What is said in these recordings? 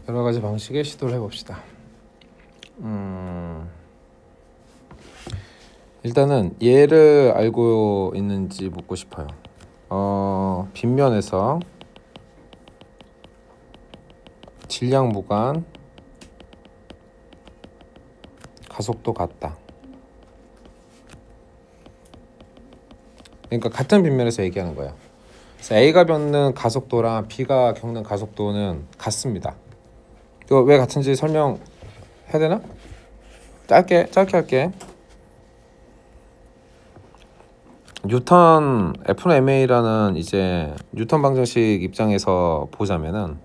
여러 가지 방식의 시도를 해봅시다. 일단은 얘를 알고 있는지 묻고 싶어요. 빗면에서 질량 무관 가속도 같다. 그러니까 같은 빗면에서 얘기하는 거예요. 그래서 A가 겪는 가속도랑 B가 겪는 가속도는 같습니다. 이거 왜 같은지 설명해야 되나? 짧게 할게. 뉴턴 FMA라는 이제 뉴턴 방정식 입장에서 보자면은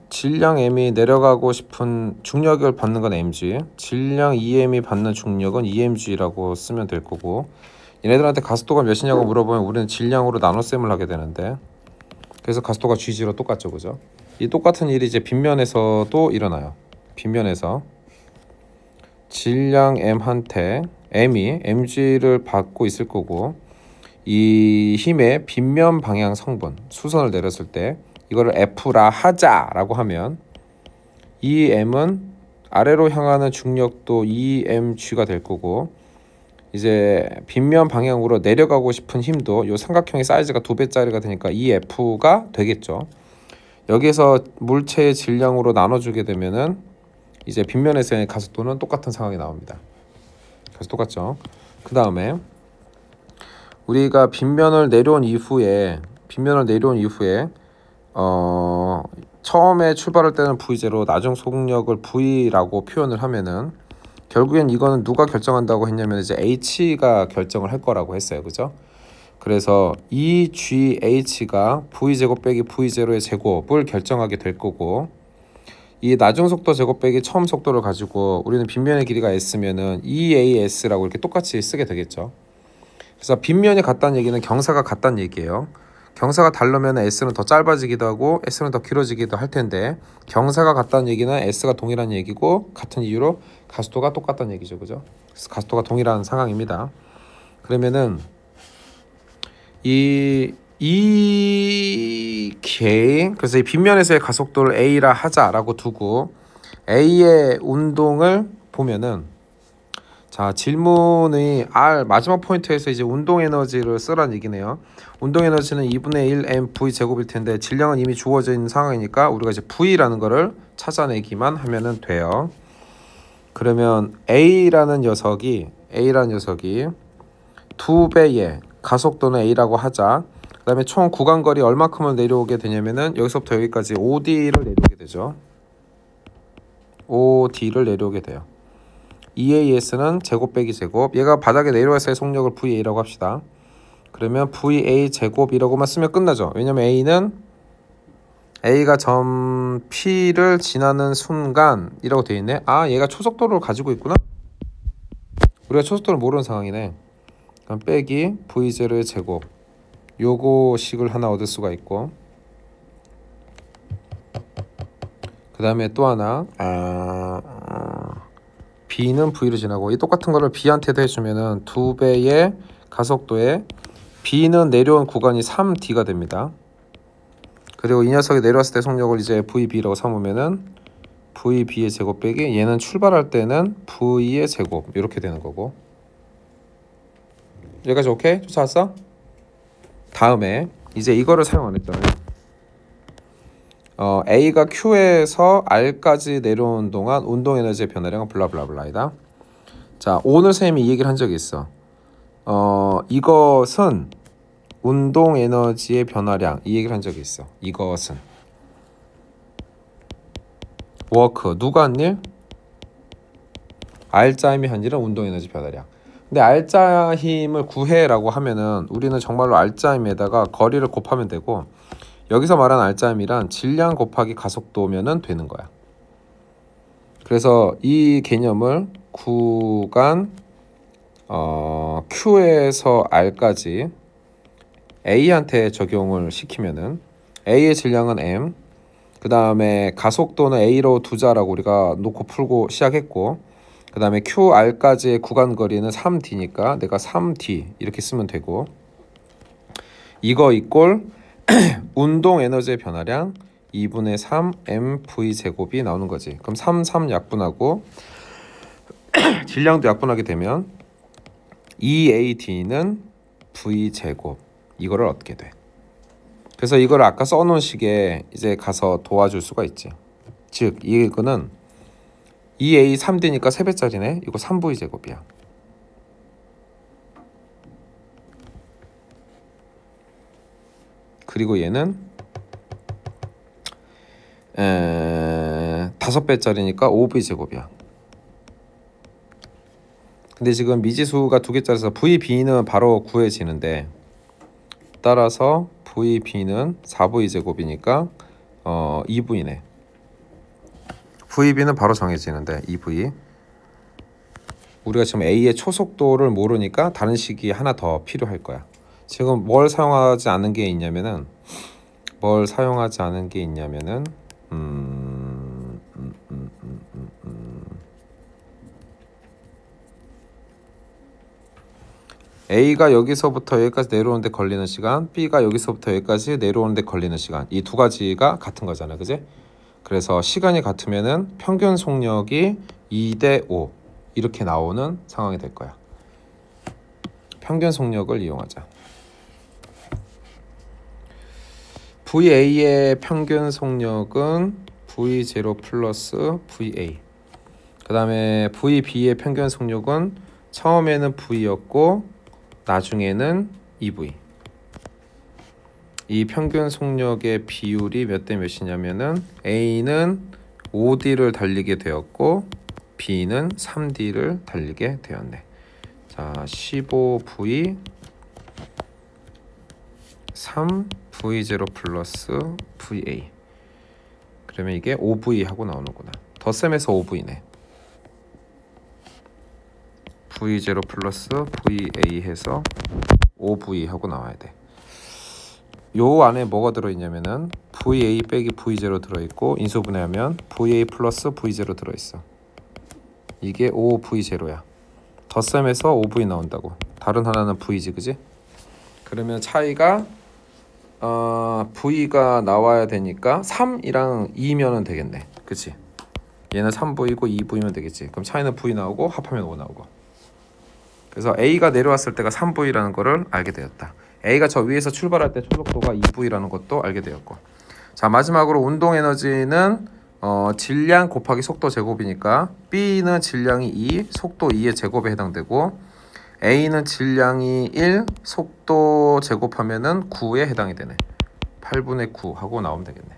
질량 M이 내려가고 싶은 중력을 받는 건 mg, 질량 EM이 받는 중력은 EMg라고 쓰면 될 거고, 얘네들한테 가속도가 몇이냐고 물어보면 우리는 질량으로 나눗셈을 하게 되는데, 그래서 가속도가 g로 똑같죠, 그죠? 이 똑같은 일이 이제 빗면에서도 일어나요. 빗면에서 질량 M한테 M이 mg를 받고 있을 거고, 이 힘의 빗면 방향 성분 수선을 내렸을 때 이거를 F라 하자라고 하면 이 M은 아래로 향하는 중력도 EMG가 될 거고, 이제 빗면 방향으로 내려가고 싶은 힘도 이 삼각형의 사이즈가 2배짜리가 되니까 EF가 되겠죠. 여기에서 물체의 질량으로 나눠주게 되면은 이제 빗면에서의 가속도는 똑같은 상황이 나옵니다. 그래서 똑같죠. 그 다음에 우리가 빗면을 내려온 이후에 처음에 출발할 때는 V0, 나중 속력을 V라고 표현을 하면은 결국엔 이거는 누가 결정한다고 했냐면 이제 H가 결정을 할 거라고 했어요. 그죠? 그래서 이 GH가 V제곱 빼기 V0의 제곱을 결정하게 될 거고, 이 나중 속도 제곱 빼기 처음 속도를 가지고 우리는 빗면의 길이가 S면은 EAS라고 이렇게 똑같이 쓰게 되겠죠. 그래서 빗면이 같다는 얘기는 경사가 같다는 얘기예요. 경사가 다르면 S는 더 짧아지기도 하고 S는 더 길어지기도 할 텐데, 경사가 같다는 얘기는 S가 동일한 얘기고 같은 이유로 가속도가 똑같다는 얘기죠. 그죠? 그래서 가속도가 동일한 상황입니다. 그러면은 그래서 이 빗면에서의 가속도를 A라 하자라고 두고 A의 운동을 보면은, 자, 질문의 R 마지막 포인트에서 이제 운동 에너지를 쓰라는 얘기네요. 운동 에너지는 2분의 1 mv 제곱일 텐데 질량은 이미 주어져 있는 상황이니까 우리가 이제 V라는 거를 찾아내기만 하면은 돼요. 그러면 A라는 녀석이 2배의 가속도는 A라고 하자. 그 다음에 총 구간거리 얼마큼을 내려오게 되냐면은 여기서부터 여기까지 OD를 내려오게 되죠. OD를 내려오게 돼요. EAS는 제곱 빼기 제곱, 얘가 바닥에 내려왔을 때 속력을 VA라고 합시다. 그러면 VA 제곱이라고만 쓰면 끝나죠. 왜냐면 A가 점 P를 지나는 순간이라고 되어 있네. 아, 얘가 초속도를 가지고 있구나. 우리가 초속도를 모르는 상황이네. 그럼 빼기 V0의 제곱, 요거 식을 하나 얻을 수가 있고, 그 다음에 또 하나 B는 V를 지나고, 이 똑같은 거를 B한테도 해주면은 2배의 가속도에 B는 내려온 구간이 3D가 됩니다. 그리고 이 녀석이 내려왔을 때 속력을 이제 VB라고 삼으면은 VB의 제곱 빼기, 얘는 출발할 때는 V의 제곱, 이렇게 되는 거고. 여기까지 오케이? 쫓아왔어? 다음에 이제 이거를 사용 안 했잖아요. A가 Q에서 R까지 내려오는 동안 운동 에너지의 변화량은 블라블라블라이다. 자, 오늘 쌤이 이 얘기를 한 적이 있어. 이것은 운동 에너지의 변화량, 이 얘기를 한 적이 있어. 이것은 워크, 누가 한 일? R자 힘이 한 일은 운동 에너지 변화량. 근데 R자 힘을 구해라고 하면은 우리는 정말로 R자 힘에다가 거리를 곱하면 되고, 여기서 말하는 R자 힘이란 질량 곱하기 가속도면은 되는 거야. 그래서 이 개념을 구간 Q에서 R까지 A한테 적용을 시키면은 A의 질량은 M, 그 다음에 가속도는 A로 두자라고 우리가 놓고 풀고 시작했고, 그 다음에 QR까지의 구간 거리는 3D니까 내가 3D 이렇게 쓰면 되고, 이거 이꼴 운동 에너지의 변화량 2분의 3 mv 제곱이 나오는 거지. 그럼 3, 3 약분하고 질량도 약분하게 되면 2ad는 v 제곱 이거를 얻게 돼. 그래서 이걸 아까 써놓은 식에 이제 가서 도와줄 수가 있지. 즉 이거는 2a 3d니까 3배짜리네. 이거 3v 제곱이야. 그리고 얘는 5배짜리니까 5v 제곱이야. 근데 지금 미지수가 2개짜리라서 VB는 바로 구해지는데, 따라서 VB는 4v 제곱이니까 2v네. VB는 바로 정해지는데 2v. 우리가 지금 A의 초속도를 모르니까 다른 식이 하나 더 필요할 거야. 지금 뭘 사용하지 않은 게 있냐면은 A가 여기서부터 여기까지 내려오는데 걸리는 시간, B가 여기서부터 여기까지 내려오는데 걸리는 시간, 이 두 가지가 같은 거잖아, 그지? 그래서 시간이 같으면은 평균 속력이 2대 5 이렇게 나오는 상황이 될 거야. 평균 속력을 이용하자. VA의 평균 속력은 V0 플러스 VA. 그 다음에 VB의 평균 속력은 처음에는 V였고 나중에는 2V. 이 평균 속력의 비율이 몇 대 몇이냐면은 A는 5D를 달리게 되었고 B는 3D를 달리게 되었네. 자, 15V 3V0 플러스 VA. 그러면 이게 5V 하고 나오는구나. 덧셈에서 5V네. V0 플러스 VA 해서 5V 하고 나와야 돼. 요 안에 뭐가 들어있냐면은 VA 빼기 V0 들어있고 인수분해하면 VA 플러스 V0 들어있어. 이게 5V0야. 덧셈에서 5V 나온다고. 다른 하나는 V지, 그지? 그러면 차이가 V가 나와야 되니까 3이랑 2면은 되겠네, 그치? 얘는 3V고 2V면 되겠지. 그럼 차이는 V 나오고 합하면 5 나오고. 그래서 A가 내려왔을 때가 3V라는 거를 알게 되었다. A가 저 위에서 출발할 때 초속도가 2V라는 것도 알게 되었고. 자, 마지막으로 운동 에너지는 질량 곱하기 속도 제곱이니까 B는 질량이 2, 속도 2의 제곱에 해당되고 A는 질량이 1, 속도 제곱하면은 9에 해당이 되네. 8분의 9 하고 나오면 되겠네.